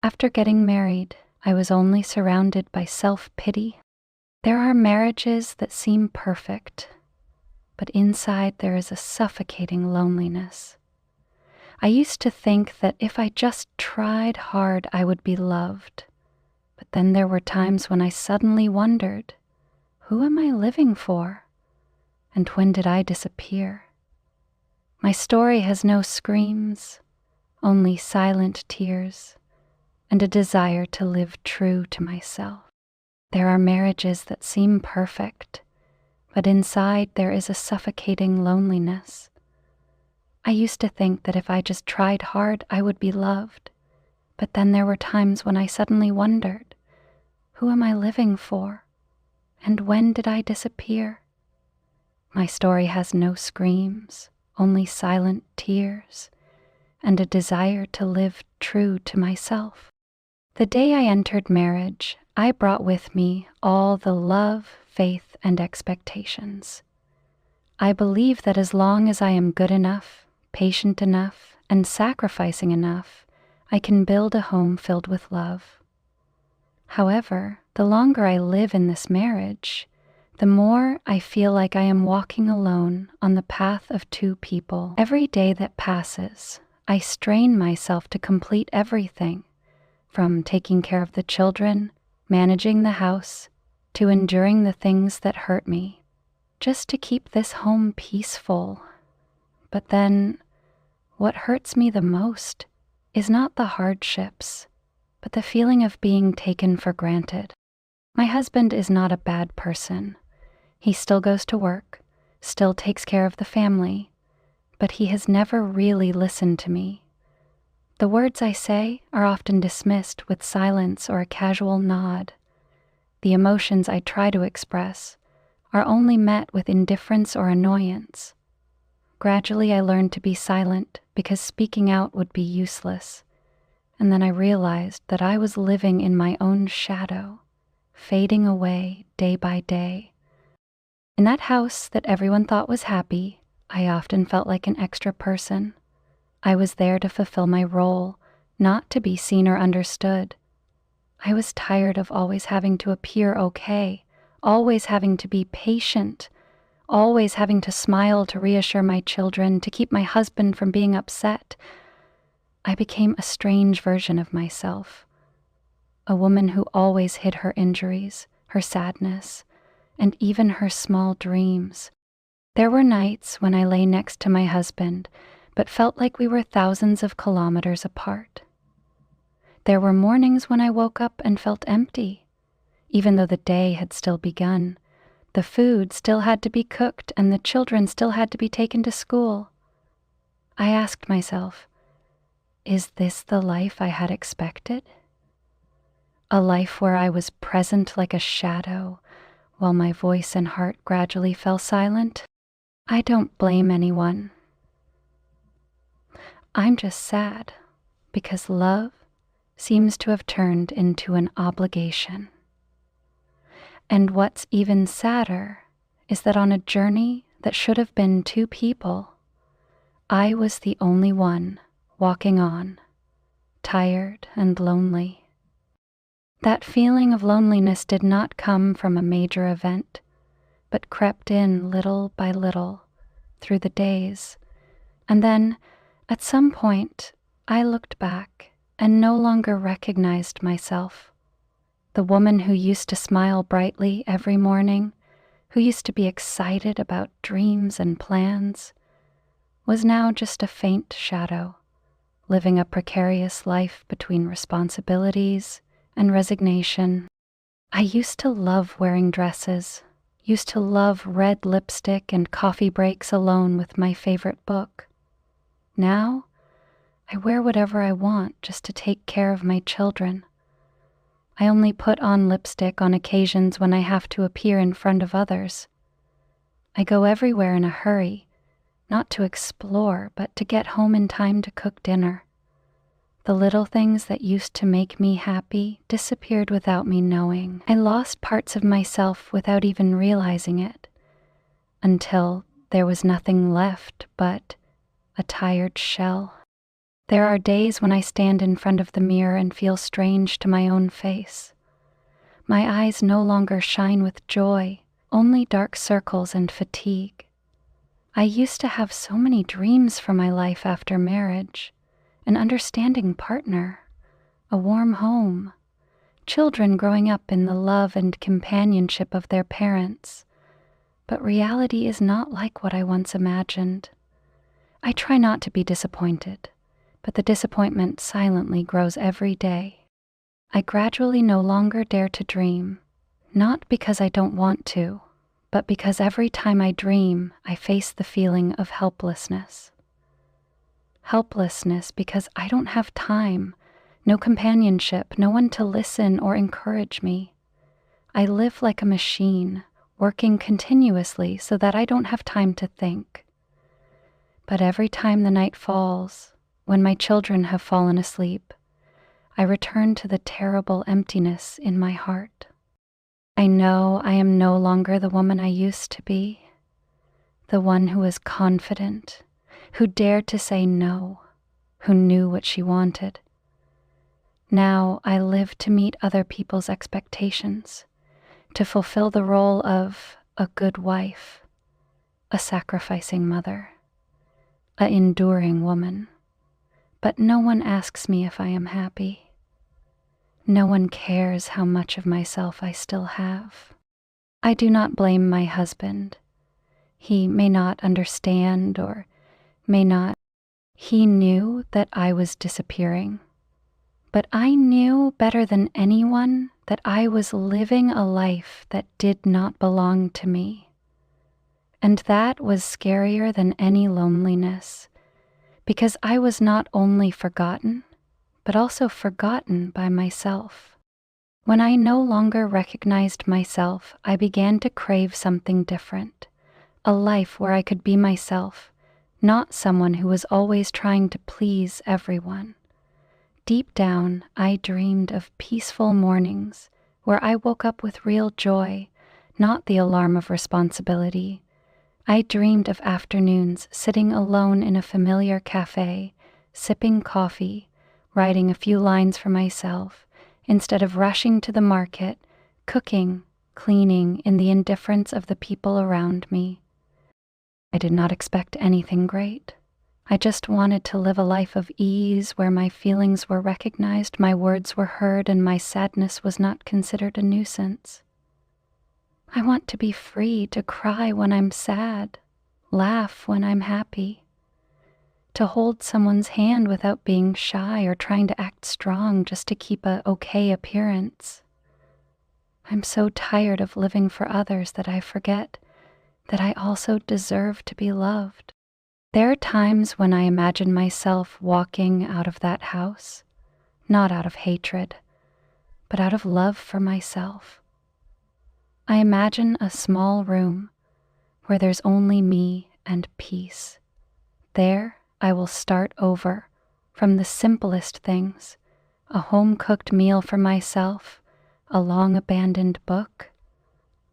After getting married, I was only surrounded by self-pity. There are marriages that seem perfect, but inside there is a suffocating loneliness. I used to think that if I just tried hard, I would be loved. But then there were times when I suddenly wondered, who am I living for? And when did I disappear? My story has no screams, only silent tears, and a desire to live true to myself. There are marriages that seem perfect, but inside there is a suffocating loneliness. I used to think that if I just tried hard, I would be loved. But then there were times when I suddenly wondered, who am I living for? And when did I disappear? My story has no screams, only silent tears, and a desire to live true to myself. The day I entered marriage, I brought with me all the love, faith, and expectations. I believe that as long as I am good enough, patient enough, and sacrificing enough, I can build a home filled with love. However, the longer I live in this marriage, the more I feel like I am walking alone on the path of two people. Every day that passes, I strain myself to complete everything, from taking care of the children, managing the house, to enduring the things that hurt me, just to keep this home peaceful. But then, what hurts me the most is not the hardships, but the feeling of being taken for granted. My husband is not a bad person. He still goes to work, still takes care of the family, but he has never really listened to me. The words I say are often dismissed with silence or a casual nod. The emotions I try to express are only met with indifference or annoyance. Gradually, I learned to be silent because speaking out would be useless, and then I realized that I was living in my own shadow, fading away day by day. In that house that everyone thought was happy, I often felt like an extra person. I was there to fulfill my role, not to be seen or understood. I was tired of always having to appear okay, always having to be patient, always having to smile to reassure my children, to keep my husband from being upset. I became a strange version of myself, a woman who always hid her injuries, her sadness, and even her small dreams. There were nights when I lay next to my husband, but felt like we were thousands of kilometers apart. There were mornings when I woke up and felt empty, even though the day had still begun. The food still had to be cooked and the children still had to be taken to school. I asked myself, is this the life I had expected? A life where I was present like a shadow, while my voice and heart gradually fell silent? I don't blame anyone. I'm just sad because love seems to have turned into an obligation. And what's even sadder is that on a journey that should have been two people, I was the only one walking on, tired and lonely. That feeling of loneliness did not come from a major event, but crept in little by little through the days. And then, at some point, I looked back and no longer recognized myself. The woman who used to smile brightly every morning, who used to be excited about dreams and plans, was now just a faint shadow, living a precarious life between responsibilities and resignation. I used to love wearing dresses, used to love red lipstick and coffee breaks alone with my favorite book. Now, I wear whatever I want just to take care of my children. I only put on lipstick on occasions when I have to appear in front of others. I go everywhere in a hurry, not to explore, but to get home in time to cook dinner. The little things that used to make me happy disappeared without me knowing. I lost parts of myself without even realizing it, until there was nothing left but a tired shell. There are days when I stand in front of the mirror and feel strange to my own face. My eyes no longer shine with joy, only dark circles and fatigue. I used to have so many dreams for my life after marriage: an understanding partner, a warm home, children growing up in the love and companionship of their parents. But reality is not like what I once imagined. I try not to be disappointed, but the disappointment silently grows every day. I gradually no longer dare to dream, not because I don't want to, but because every time I dream, I face the feeling of helplessness. Helplessness because I don't have time, no companionship, no one to listen or encourage me. I live like a machine, working continuously so that I don't have time to think. But every time the night falls, when my children have fallen asleep, I return to the terrible emptiness in my heart. I know I am no longer the woman I used to be, the one who was confident, who dared to say no, who knew what she wanted. Now I live to meet other people's expectations, to fulfill the role of a good wife, a sacrificing mother, a enduring woman. But no one asks me if I am happy. No one cares how much of myself I still have. I do not blame my husband. He may not understand or may not. He knew that I was disappearing. But I knew better than anyone that I was living a life that did not belong to me. And that was scarier than any loneliness, because I was not only forgotten, but also forgotten by myself. When I no longer recognized myself, I began to crave something different, a life where I could be myself, not someone who was always trying to please everyone. Deep down, I dreamed of peaceful mornings where I woke up with real joy, not the alarm of responsibility. I dreamed of afternoons sitting alone in a familiar cafe, sipping coffee, writing a few lines for myself, instead of rushing to the market, cooking, cleaning in the indifference of the people around me. I did not expect anything great. I just wanted to live a life of ease where my feelings were recognized, my words were heard, and my sadness was not considered a nuisance. I want to be free to cry when I'm sad, laugh when I'm happy, to hold someone's hand without being shy or trying to act strong just to keep a okay appearance. I'm so tired of living for others that I forget that I also deserve to be loved. There are times when I imagine myself walking out of that house, not out of hatred, but out of love for myself. I imagine a small room where there's only me and peace. There, I will start over from the simplest things: a home-cooked meal for myself, a long-abandoned book,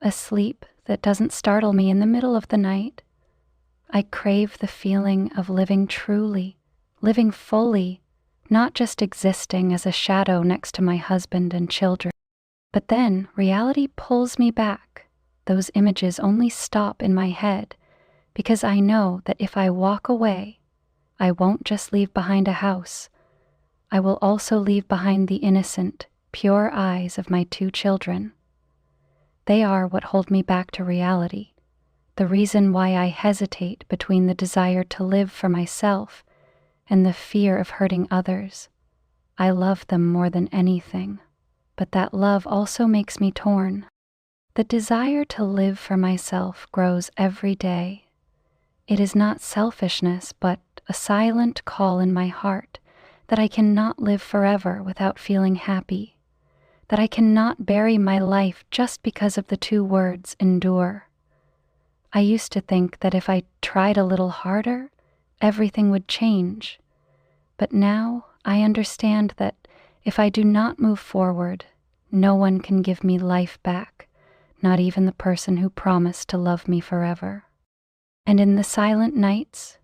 a sleep that doesn't startle me in the middle of the night. I crave the feeling of living truly, living fully, not just existing as a shadow next to my husband and children. But then reality pulls me back. Those images only stop in my head because I know that if I walk away, I won't just leave behind a house. I will also leave behind the innocent, pure eyes of my 2 children. They are what hold me back to reality, the reason why I hesitate between the desire to live for myself and the fear of hurting others. I love them more than anything, but that love also makes me torn. The desire to live for myself grows every day. It is not selfishness, but a silent call in my heart that I cannot live forever without feeling happy, that I cannot bury my life just because of the 2 words endure. I used to think that if I tried a little harder, everything would change. But now I understand that if I do not move forward, no one can give me life back, not even the person who promised to love me forever. And in the silent nights,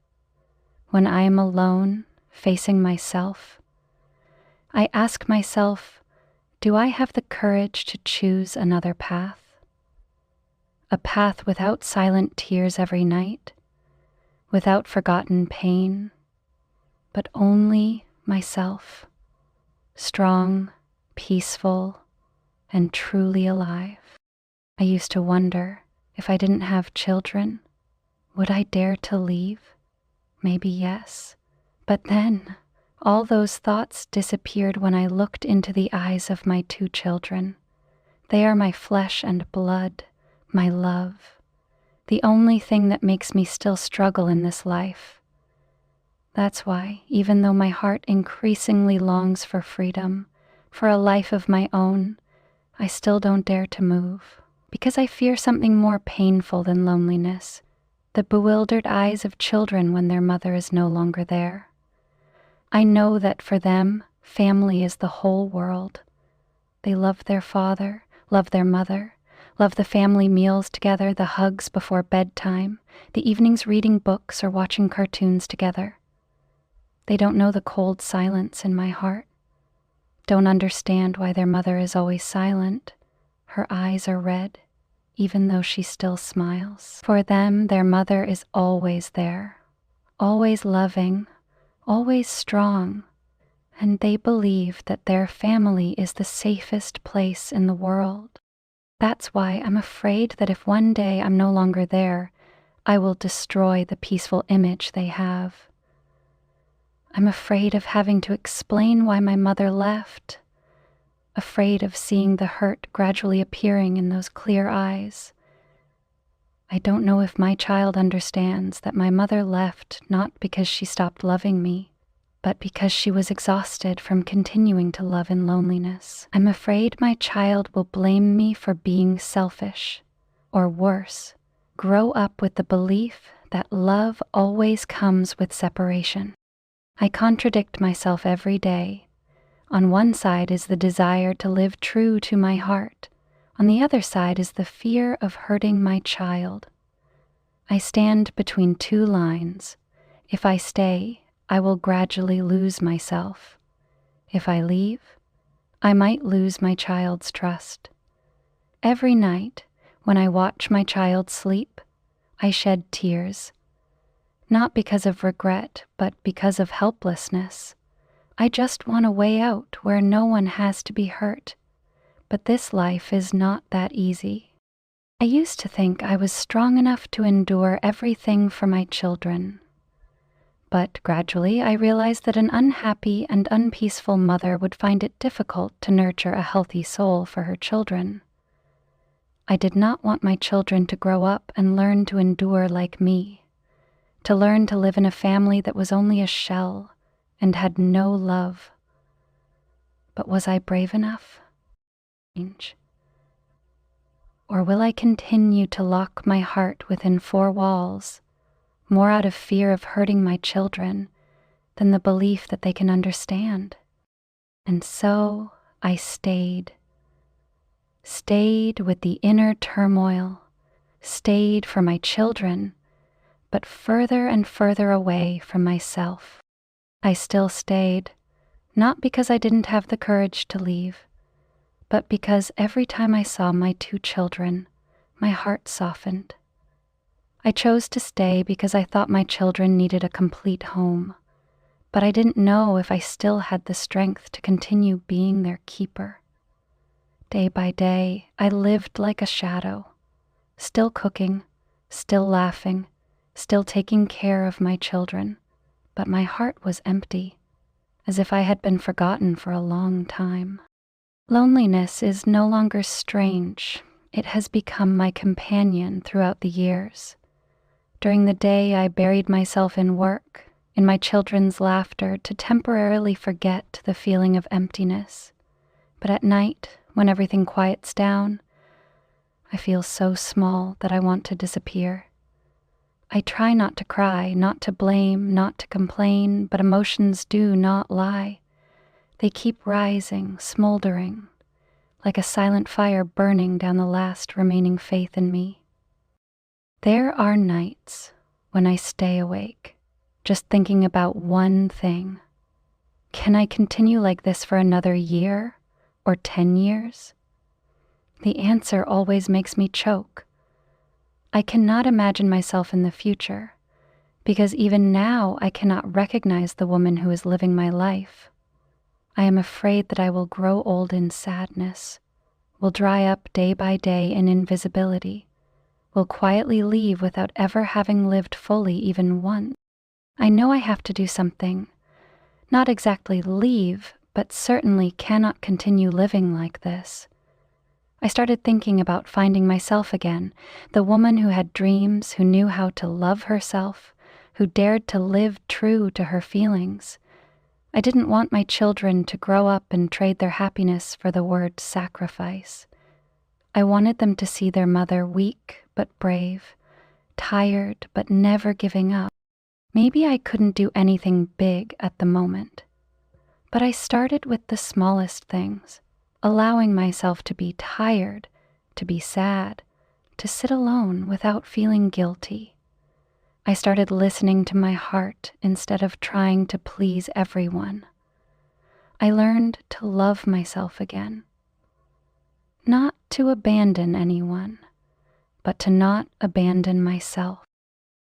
when I am alone, facing myself. I ask myself, do I have the courage to choose another path? A path without silent tears every night, without forgotten pain, but only myself, strong, peaceful, and truly alive. I used to wonder, if I didn't have children, would I dare to leave? Maybe yes. But then, all those thoughts disappeared when I looked into the eyes of my 2 children. They are my flesh and blood, my love, the only thing that makes me still struggle in this life. That's why, even though my heart increasingly longs for freedom, for a life of my own, I still don't dare to move, because I fear something more painful than loneliness, the bewildered eyes of children when their mother is no longer there. I know that for them, family is the whole world. They love their father, love their mother, love the family meals together, the hugs before bedtime, the evenings reading books or watching cartoons together. They don't know the cold silence in my heart, don't understand why their mother is always silent. Her eyes are red, even though she still smiles. For them, their mother is always there, always loving, always strong, and they believe that their family is the safest place in the world. That's why I'm afraid that if one day I'm no longer there, I will destroy the peaceful image they have. I'm afraid of having to explain why my mother left, afraid of seeing the hurt gradually appearing in those clear eyes. I don't know if my child understands that my mother left not because she stopped loving me, but because she was exhausted from continuing to love in loneliness. I'm afraid my child will blame me for being selfish, or worse, grow up with the belief that love always comes with separation. I contradict myself every day. On one side is the desire to live true to my heart. On the other side is the fear of hurting my child. I stand between 2 lines. If I stay, I will gradually lose myself. If I leave, I might lose my child's trust. Every night, when I watch my child sleep, I shed tears. Not because of regret, but because of helplessness. I just want a way out where no one has to be hurt. But this life is not that easy. I used to think I was strong enough to endure everything for my children. But gradually I realized that an unhappy and unpeaceful mother would find it difficult to nurture a healthy soul for her children. I did not want my children to grow up and learn to endure like me, to learn to live in a family that was only a shell and had no love. But was I brave enough? Or will I continue to lock my heart within 4 walls, more out of fear of hurting my children than the belief that they can understand? And so I stayed with the inner turmoil, stayed for my children, but further and further away from myself. I still stayed, not because I didn't have the courage to leave, but because every time I saw my 2 children, my heart softened. I chose to stay because I thought my children needed a complete home, but I didn't know if I still had the strength to continue being their keeper. Day by day, I lived like a shadow, still cooking, still laughing, still taking care of my children, but my heart was empty, as if I had been forgotten for a long time. Loneliness is no longer strange. It has become my companion throughout the years. During the day, I buried myself in work, in my children's laughter, to temporarily forget the feeling of emptiness. But at night, when everything quiets down, I feel so small that I want to disappear. I try not to cry, not to blame, not to complain, but emotions do not lie. They keep rising, smoldering, like a silent fire burning down the last remaining faith in me. There are nights when I stay awake, just thinking about one thing. Can I continue like this for another year or 10 years? The answer always makes me choke. I cannot imagine myself in the future, because even now I cannot recognize the woman who is living my life. I am afraid that I will grow old in sadness, will dry up day by day in invisibility, will quietly leave without ever having lived fully even once. I know I have to do something, not exactly leave, but certainly cannot continue living like this. I started thinking about finding myself again, the woman who had dreams, who knew how to love herself, who dared to live true to her feelings. I didn't want my children to grow up and trade their happiness for the word sacrifice. I wanted them to see their mother weak but brave, tired but never giving up. Maybe I couldn't do anything big at the moment, but I started with the smallest things, allowing myself to be tired, to be sad, to sit alone without feeling guilty. I started listening to my heart instead of trying to please everyone. I learned to love myself again. Not to abandon anyone, but to not abandon myself.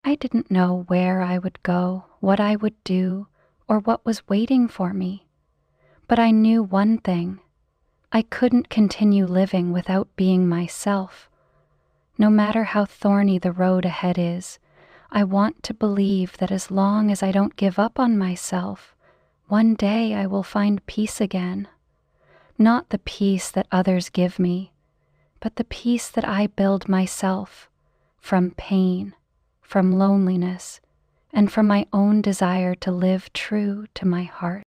I didn't know where I would go, what I would do, or what was waiting for me. But I knew one thing. I couldn't continue living without being myself. No matter how thorny the road ahead is, I want to believe that as long as I don't give up on myself, one day I will find peace again. Not the peace that others give me, but the peace that I build myself, from pain, from loneliness, and from my own desire to live true to my heart.